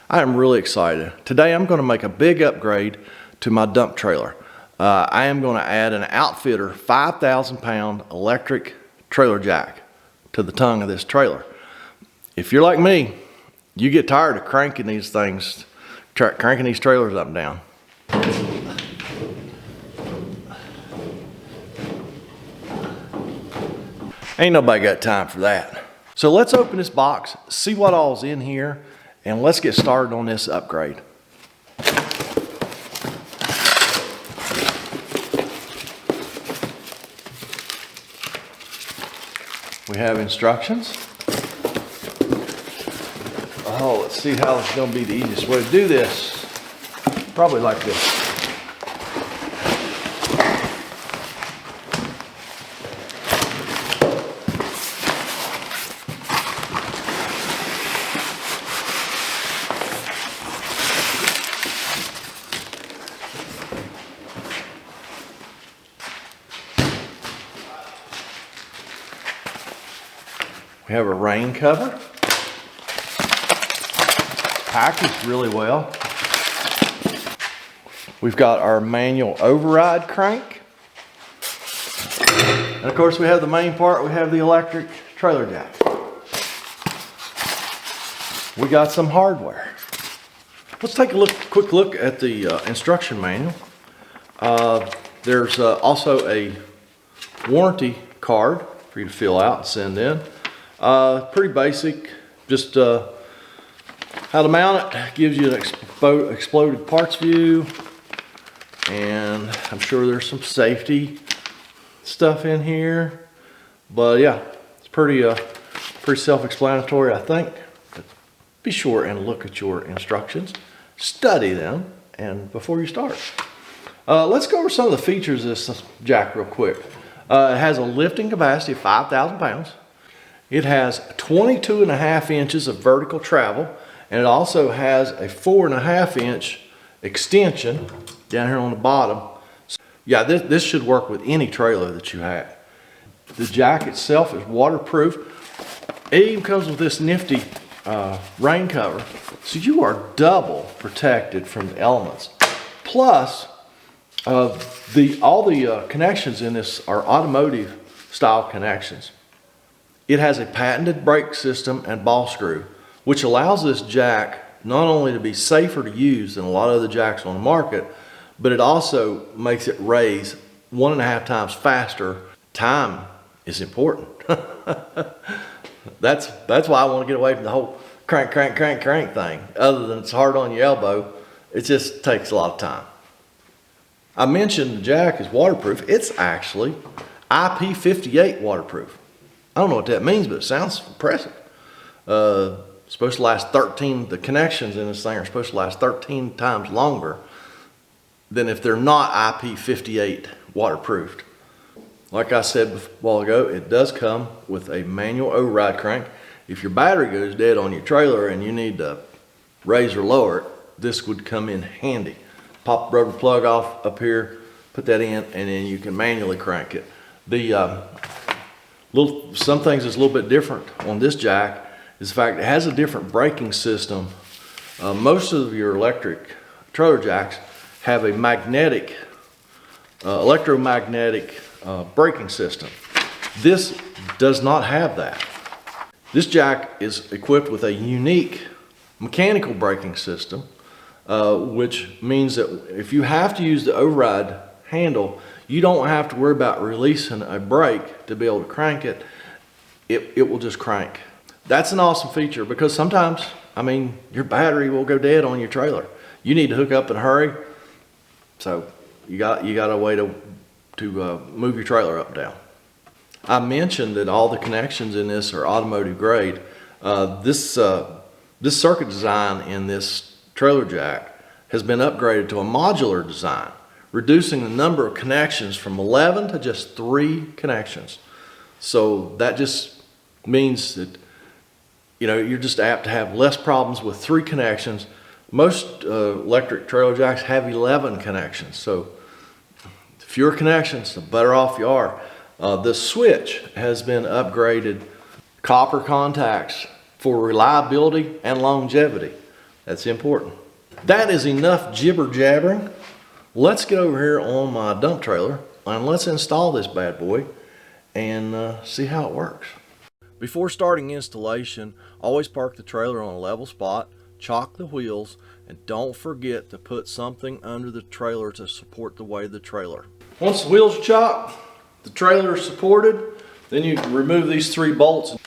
I am really excited. Today I'm going to make a big upgrade to my dump trailer. I am going to add an Outfitr 5,000 pound electric trailer jack to the tongue of this trailer. If you're like me, you get tired of cranking these things, cranking these trailers up and down. Ain't nobody got time for that. So let's open this box, see what all's in here, and let's get started on this upgrade. We have instructions. Oh, let's see how it's going to be the easiest way to do this. Probably like this. We have a rain cover, packaged really well. We've got our manual override crank. And of course we have the main part, we have the electric trailer jack. We got some hardware. Let's take a quick look at the instruction manual. There's also a warranty card for you to fill out and send in. Pretty basic, just how to mount it. Gives you an exploded parts view, and I'm sure there's some safety stuff in here, but yeah, it's pretty self-explanatory, I think. But be sure and look at your instructions, study them, and before you start. Let's go over some of the features of this jack real quick. It has a lifting capacity of 5,000 pounds. It has 22.5 inches of vertical travel, and it also has a 4.5 inch extension down here on the bottom. So, yeah, this should work with any trailer that you have. The jack itself is waterproof. It even comes with this nifty rain cover, so you are double protected from the elements. Plus, all the connections in this are automotive style connections. It has a patented brake system and ball screw, which allows this jack not only to be safer to use than a lot of other jacks on the market, but it also makes it raise 1.5 times faster. Time is important. That's why I want to get away from the whole crank thing. Other than it's hard on your elbow, it just takes a lot of time. I mentioned the jack is waterproof. It's actually IP58 waterproof. I don't know what that means, but it sounds impressive. Supposed to last 13, the connections in this thing are supposed to last 13 times longer than if they're not IP58 waterproofed. Like I said a while ago, it does come with a manual override crank. If your battery goes dead on your trailer and you need to raise or lower it, this would come in handy. Pop the rubber plug off up here, put that in, and then you can manually crank it. Some things that's a little bit different on this jack is the fact it has a different braking system. Most of your electric trailer jacks have a electromagnetic braking system. This does not have that. This jack is equipped with a unique mechanical braking system, which means that if you have to use the override handle, you don't have to worry about releasing a brake to be able to crank it. It will just crank. That's an awesome feature because sometimes, I mean, your battery will go dead on your trailer. You need to hook up in a hurry, so you got a way to move your trailer up and down. I mentioned that all the connections in this are automotive grade. This circuit design in this trailer jack has been upgraded to a modular design, reducing the number of connections from 11 to just 3 connections. So that just means that you're just apt to have less problems with 3 connections. Most electric trailer jacks have 11 connections. So the fewer connections, the better off you are. The switch has been upgraded, copper contacts for reliability and longevity. That's important. That is enough jibber jabbering. Let's get over here on my dump trailer and let's install this bad boy and see how it works. Before starting installation, always park the trailer on a level spot, chock the wheels, and don't forget to put something under the trailer to support the weight of the trailer. Once the wheels are chocked, the trailer is supported, then you can remove these 3 bolts.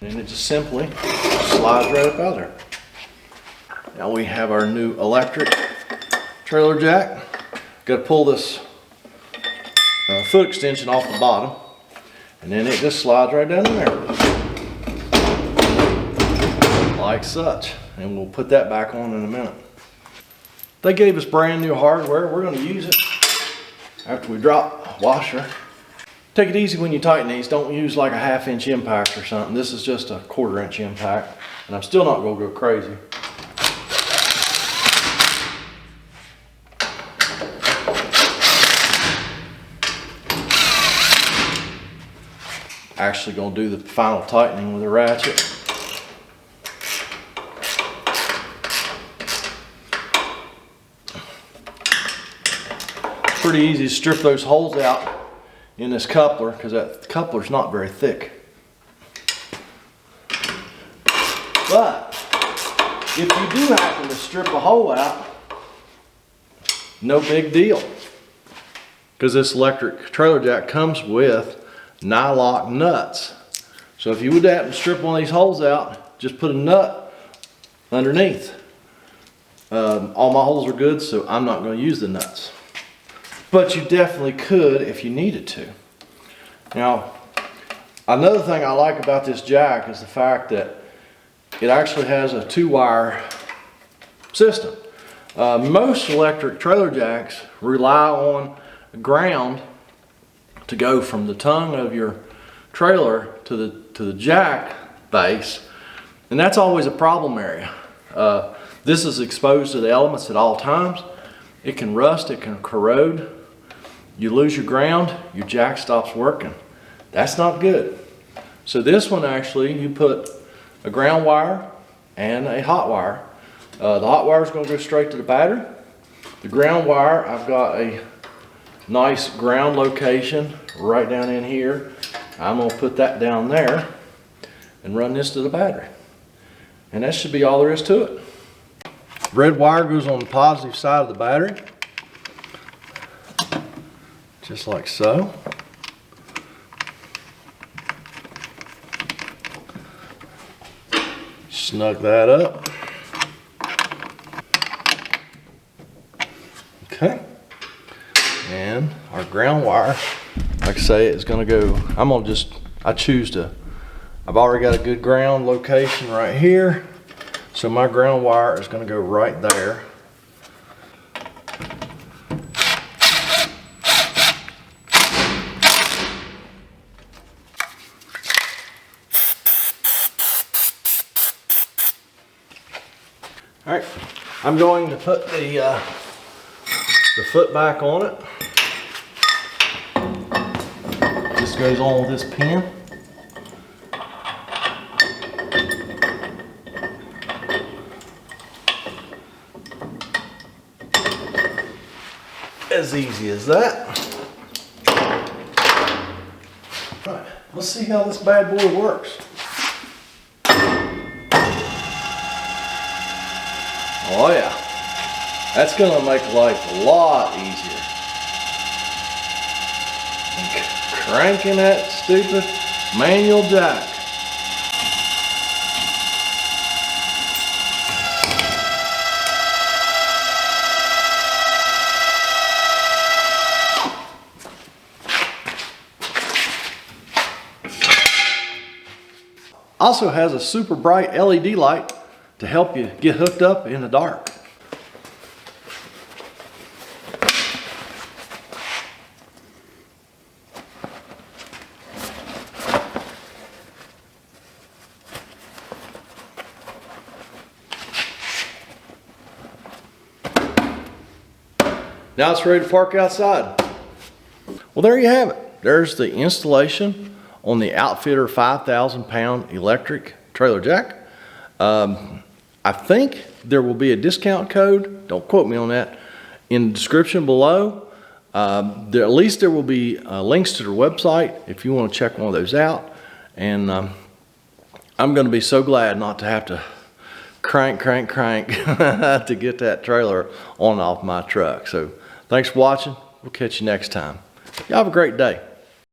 And it just simply slides right up out there. Now we have our new electric trailer jack. Got to pull this foot extension off the bottom, and then it just slides right down in there, like such. And we'll put that back on in a minute. They gave us brand new hardware. We're going to use it after we drop washer. Take it easy when you tighten these. Don't use like a 1/2 inch impact or something. This is just a 1/4 inch impact, and I'm still not going to go crazy. Actually going to do the final tightening with a ratchet. It's pretty easy to strip those holes out in this coupler because that coupler's not very thick. But if you do happen to strip a hole out, no big deal, because this electric trailer jack comes with nylock nuts. So if you would happen to strip one of these holes out, just put a nut underneath. All my holes are good, so I'm not going to use the nuts. But you definitely could if you needed to. Now, another thing I like about this jack is the fact that it actually has a 2-wire system. Most electric trailer jacks rely on ground to go from the tongue of your trailer to the jack base, and that's always a problem area. This is exposed to the elements at all times. It can rust, it can corrode. You lose your ground, your jack stops working. That's not good. So this one, actually, you put a ground wire and a hot wire. The hot wire is going to go straight to the battery. The ground wire, I've got a nice ground location right down in here. I'm going to put that down there and run this to the battery. And that should be all there is to it. Red wire goes on the positive side of the battery, just like so. Snug that up. Okay. And our ground wire, like I say, is going to go, I've already got a good ground location right here. So my ground wire is going to go right there. All right, I'm going to put the foot back on it. This goes on with this pin. As easy as that. All right, let's see how this bad boy works. Oh yeah, that's gonna make life a lot easier. And cranking that stupid manual jack. Also has a super bright LED light to help you get hooked up in the dark. Now it's ready to park outside. Well, there you have it. there's the installation on the Outfitr 5,000 pound electric trailer jack. I think there will be a discount code, don't quote me on that, in the description below. At least there will be links to their website if you want to check one of those out. And I'm going to be so glad not to have to crank to get that trailer on and off my truck. So thanks for watching. We'll catch you next time. Y'all have a great day.